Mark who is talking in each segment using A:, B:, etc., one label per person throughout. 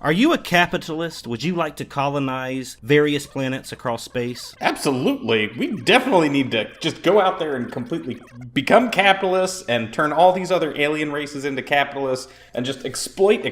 A: Are you a capitalist? Would you like to colonize various planets across space?
B: Absolutely. We definitely need to just go out there and completely become capitalists and turn all these other alien races into capitalists and just exploit,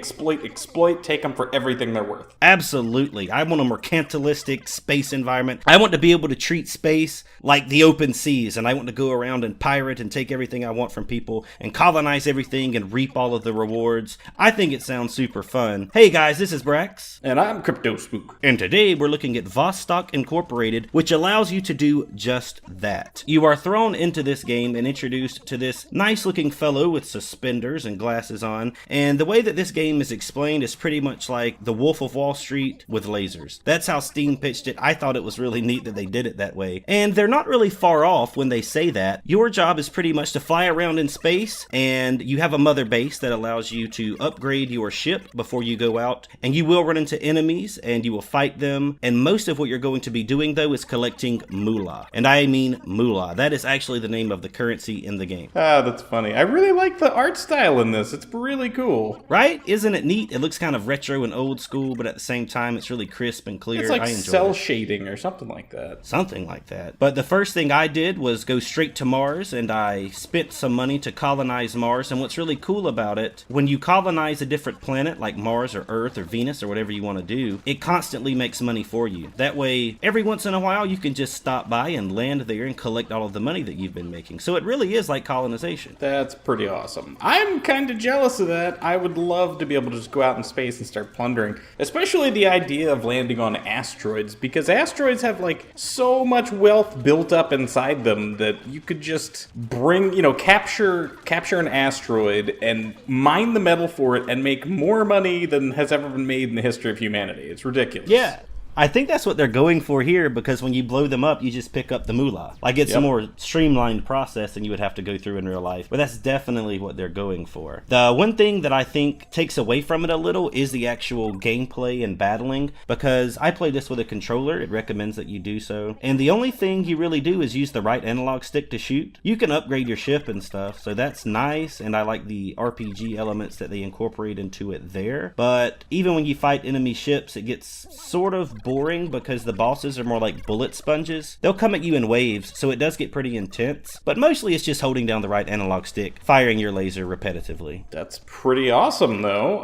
B: take them for everything they're worth.
A: Absolutely. I want a mercantilistic space environment. I want to be able to treat space like the open seas, and I want to go around and pirate and take everything I want from people and colonize everything and reap all of the rewards. I think it sounds super fun. Hey guys, this is Brax.
B: And I'm Crypto Spook.
A: And today we're looking at Vostok Incorporated, which allows you to do just that. You are thrown into this game and introduced to this nice looking fellow with suspenders and glasses on, and the way that this game is explained is pretty much like the Wolf of Wall Street with lasers. That's how Steam pitched it. I thought it was really neat that they did it that way. And they're not really far off when they say that. Your job is pretty much to fly around in space, and you have a mother base that allows you to upgrade your ship before you go out, and you will run into enemies and you will fight them, and most of what you're going to be doing though is collecting moolah. And I mean moolah. That is actually the name of the currency in the game.
B: Ah, that's funny. I really like the art style in this. It's really cool.
A: Right? Isn't it neat? It looks kind of retro and old school, but at the same time it's really crisp and clear.
B: It's like
A: I enjoy
B: cell
A: it.
B: shading or something like that.
A: Something like that. But the first thing I did was go straight to Mars, and I spent some money to colonize Mars. And what's really cool about it, when you colonize a different planet like Mars or Earth or Venus or whatever you want to do, it constantly makes money for you. That way, every once in a while, you can just stop by and land there and collect all of the money that you've been making. So it really is like colonization.
B: That's pretty awesome. I'm kind of jealous of that. I would love to be able to just go out in space and start plundering, especially the idea of landing on asteroids, because asteroids have like so much wealth built up inside them that you could just bring, capture an asteroid and mine the metal for it and make more money than has ever been made in the history of humanity. It's ridiculous.
A: Yeah. I think that's what they're going for here, because when you blow them up, you just pick up the moolah. Like, it's a more streamlined process than you would have to go through in real life. But that's definitely what they're going for. The one thing that I think takes away from it a little is the actual gameplay and battling, because I play this with a controller. It recommends that you do so. And the only thing you really do is use the right analog stick to shoot. You can upgrade your ship and stuff, so that's nice, and I like the RPG elements that they incorporate into it there. But even when you fight enemy ships, it gets sort of boring because the bosses are more like bullet sponges. They'll come at you in waves, so it does get pretty intense, but mostly it's just holding down the right analog stick, firing your laser repetitively.
B: That's pretty awesome, though.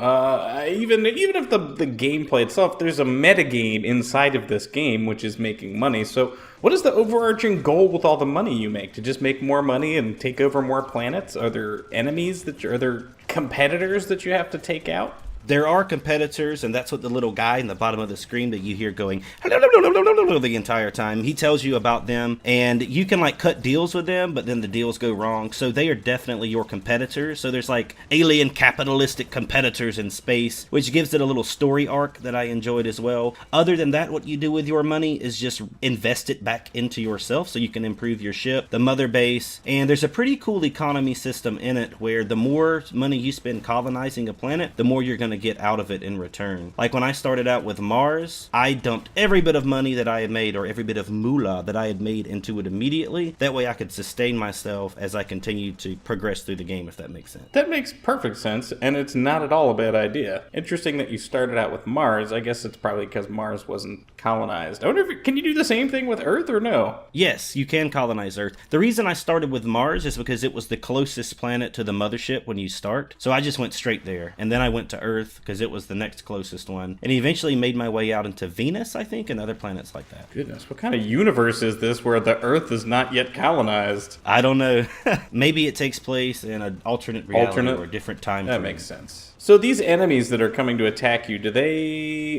B: Even if the gameplay itself, there's a metagame inside of this game, which is making money. So what is the overarching goal with all the money you make? To just make more money and take over more planets? Are there enemies are there competitors that you have to take out?
A: There are competitors, and that's what the little guy in the bottom of the screen that you hear going the entire time. He tells you about them, and you can like cut deals with them, but then the deals go wrong. So they are definitely your competitors. So there's like alien capitalistic competitors in space, which gives it a little story arc that I enjoyed as well. Other than that, what you do with your money is just invest it back into yourself so you can improve your ship, the mother base, and there's a pretty cool economy system in it where the more money you spend colonizing a planet, the more you're going to get out of it in return. Like when I started out with Mars, I dumped every bit of money that I had made, or every bit of moolah that I had made, into it immediately. That way I could sustain myself as I continued to progress through the game, if that makes sense.
B: That makes perfect sense, and it's not at all a bad idea. Interesting that you started out with Mars. I guess it's probably because Mars wasn't colonized. I wonder can you do the same thing with Earth or no?
A: Yes, you can colonize Earth. The reason I started with Mars is because it was the closest planet to the mothership when you start. So I just went straight there, and then I went to Earth because it was the next closest one, and eventually made my way out into Venus, I think, and other planets like that.
B: Goodness, what kind of universe is this where the Earth is not yet colonized?
A: I don't know. Maybe it takes place in an alternate reality or a different time frame.
B: That makes sense. So these enemies that are coming to attack you,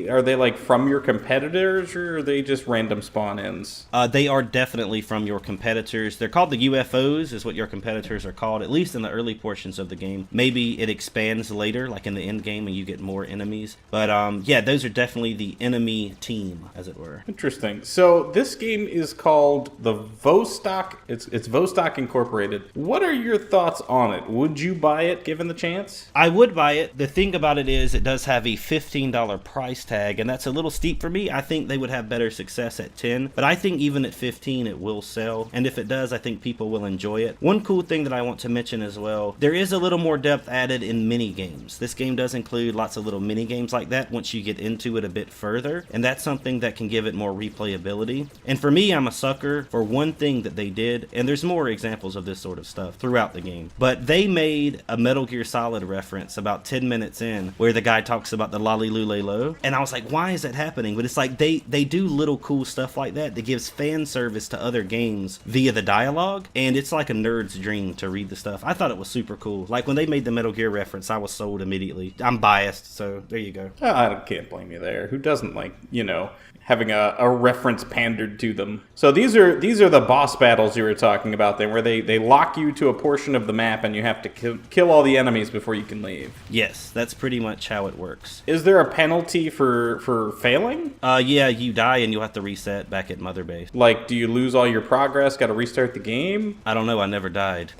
B: are they like from your competitors, or are they just random spawn-ins?
A: They are definitely from your competitors. They're called the UFOs, is what your competitors are called, at least in the early portions of the game. Maybe it expands later, like in the end game, and you get more enemies. But yeah, those are definitely the enemy team, as it were.
B: Interesting. So this game is called the Vostok. It's Vostok Incorporated. What are your thoughts on it? Would you buy it given the chance?
A: I would buy it. The thing about it is it does have a $15 price tag, and that's a little steep for me. I think they would have better success at 10, but I think even at 15 it will sell, and if it does, I think people will enjoy it. One cool thing that I want to mention as well, there is a little more depth added in mini games. This game does include lots of little mini games like that once you get into it a bit further, and that's something that can give it more replayability. And for me, I'm a sucker for one thing that they did, and there's more examples of this sort of stuff throughout the game, but they made a Metal Gear Solid reference about 10 minutes in where the guy talks about the lolly lule lo, and I was like, why is that happening? But it's like they do little cool stuff like that gives fan service to other games via the dialogue, and it's like a nerd's dream to read the stuff. I thought it was super cool. Like when they made the Metal Gear reference, I was sold immediately. I'm biased, so there you go.
B: I can't blame you there. Who doesn't like, having a reference pandered to them? So these are the boss battles you were talking about then, where they lock you to a portion of the map and you have to kill all the enemies before you can leave.
A: Yes, that's pretty much how it works.
B: Is there a penalty for failing?
A: Yeah, you die and you'll have to reset back at Mother Base.
B: Like, do you lose all your progress? Got to restart the game?
A: I don't know, I never died.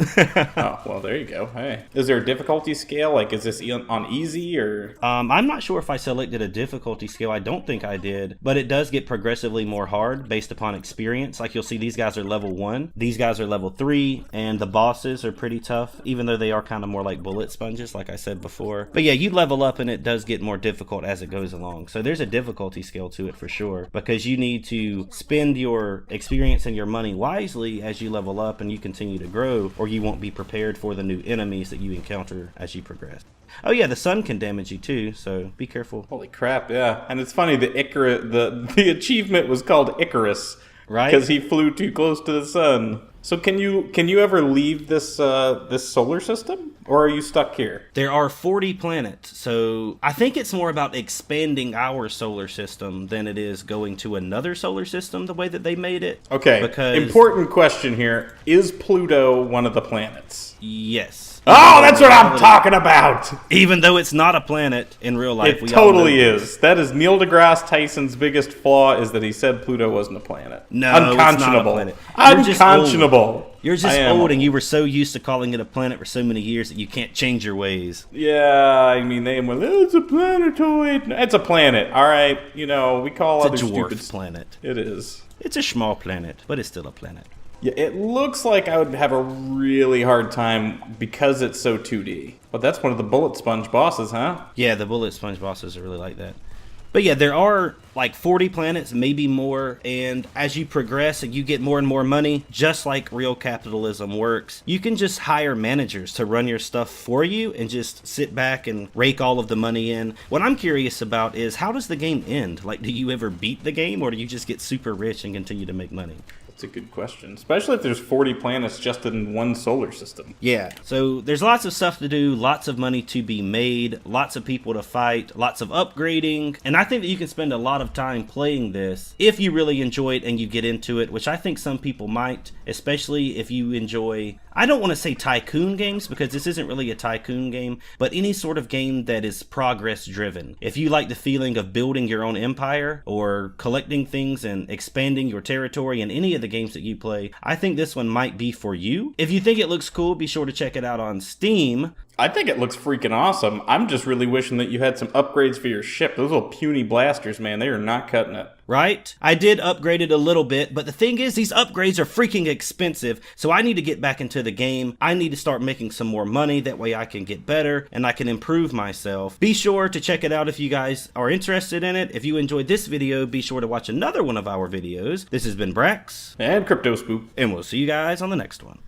B: Oh, well, there you go. Hey. Is there a difficulty scale? Like, is this on easy or?
A: I'm not sure if I selected a difficulty scale. I don't think I did, but it does get progressively more hard based upon experience. Like you'll see these guys are level 1, these guys are level 3, and the bosses are pretty tough, even though they are kind of more like bullet sponges, like I said before. But yeah, you level up and it does get more difficult as it goes along. So there's a difficulty scale to it for sure, because you need to spend your experience and your money wisely as you level up and you continue to grow, or you won't be prepared for the new enemies that you encounter as you progress. Oh yeah, the sun can damage you too, so be careful.
B: Holy crap, yeah. And it's funny, the achievement was called Icarus,
A: right?
B: Because he flew too close to the sun. So can you ever leave this solar system, or are you stuck here?
A: There are 40 planets, so I think it's more about expanding our solar system than it is going to another solar system the way that they made it.
B: Okay,
A: because
B: important question here. Is Pluto one of the planets?
A: Yes.
B: Oh, that's what I'm talking about!
A: Even though it's not a planet in real life.
B: It totally is. That is Neil deGrasse Tyson's biggest flaw, is that he said Pluto wasn't a planet.
A: No,
B: unconscionable.
A: It's not a planet.
B: Unconscionable.
A: You're just old, and you were so used to calling it a planet for so many years that you can't change your ways.
B: Yeah, I mean, they went, it's a planetoid. It's a planet, all right? We call
A: it's
B: other
A: a dwarf
B: stupid
A: planet.
B: It is.
A: It's a small planet, but it's still a planet.
B: Yeah, it looks like I would have a really hard time because it's so 2D. But that's one of the bullet sponge bosses, huh?
A: Yeah, the bullet sponge bosses are really like that. But yeah, there are like 40 planets, maybe more, and as you progress and you get more and more money, just like real capitalism works, you can just hire managers to run your stuff for you and just sit back and rake all of the money in. What I'm curious about is, how does the game end? Like, do you ever beat the game, or do you just get super rich and continue to make money?
B: That's a good question, especially if there's 40 planets just in one solar system.
A: Yeah, so there's lots of stuff to do, lots of money to be made, lots of people to fight, lots of upgrading, and I think that you can spend a lot of time playing this if you really enjoy it and you get into it, which I think some people might, especially if you enjoy, I don't want to say tycoon games because this isn't really a tycoon game, but any sort of game that is progress driven. If you like the feeling of building your own empire or collecting things and expanding your territory in any of the games that you play, I think this one might be for you. If you think it looks cool, be sure to check it out on Steam.
B: I think it looks freaking awesome. I'm just really wishing that you had some upgrades for your ship. Those little puny blasters, man, they are not cutting it.
A: Right? I did upgrade it a little bit, but the thing is, these upgrades are freaking expensive, so I need to get back into the game. I need to start making some more money, that way I can get better and I can improve myself. Be sure to check it out if you guys are interested in it. If you enjoyed this video, be sure to watch another one of our videos. This has been Brax
B: and Crypto Spook,
A: and we'll see you guys on the next one.